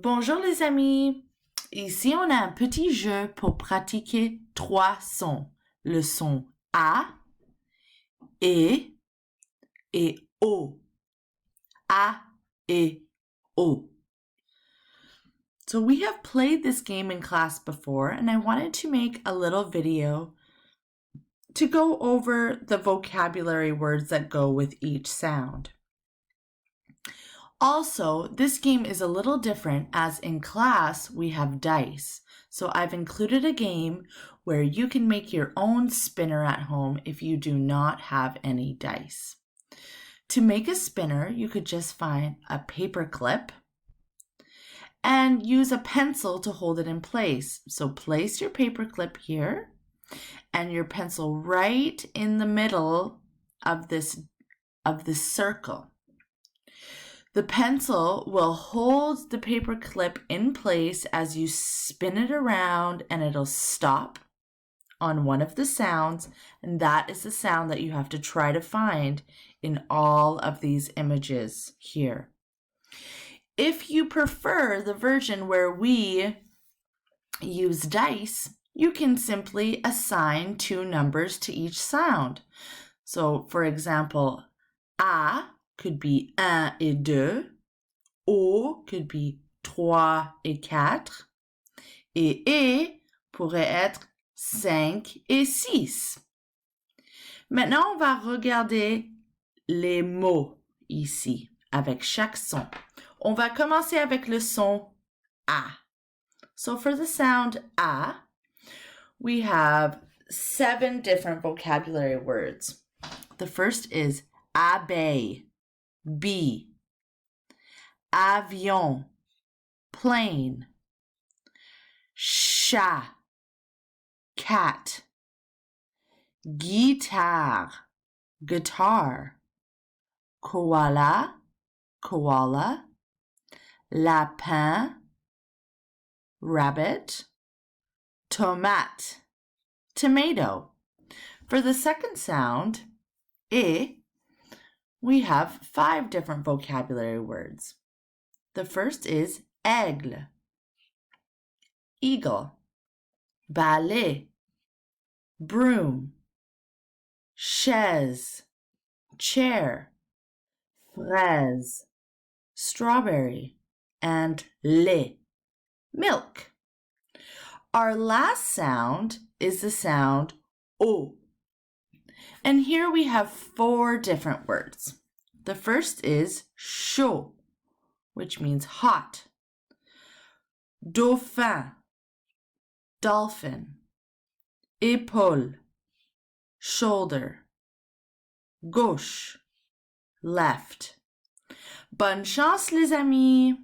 Bonjour les amis! Ici, on a un petit jeu pour pratiquer 3 sons. Le son A, E et O. A, E, O. So we have played this game in class before, and I wanted to make a little video to go over the vocabulary words that go with each sound. Also, this game is a little different as in class we have dice. So I've included a game where you can make your own spinner at home if you do not have any dice. To make a spinner, you could just find a paper clip and use a pencil to hold it in place. So place your paper clip here and your pencil right in the middle of this circle. The pencil will hold the paper clip in place as you spin it around, and it'll stop on one of the sounds, and that is the sound that you have to try to find in all of these images here. If you prefer the version where we use dice, you can simply assign 2 numbers to each sound. So, for example, A could be 1 et 2, O could be 3 et 4, et E pourrait être 5 et 6. Maintenant, on va regarder les mots ici, avec chaque son. On va commencer avec le son A. So for the sound A, we have 7 different vocabulary words. The first is abeille, bee, avion, plane, chat, cat, guitare, guitar, koala, koala, lapin, rabbit, tomate, tomato. For the second sound, E, we have 5 different vocabulary words. The first is aigle, eagle, balai, broom, chaise, chair, fraise, strawberry, and lait, milk. Our last sound is the sound O. And here we have 4 different words. The first is chaud, which means hot. Dauphin, dolphin. Épaule, shoulder. Gauche, left. Bonne chance les amis!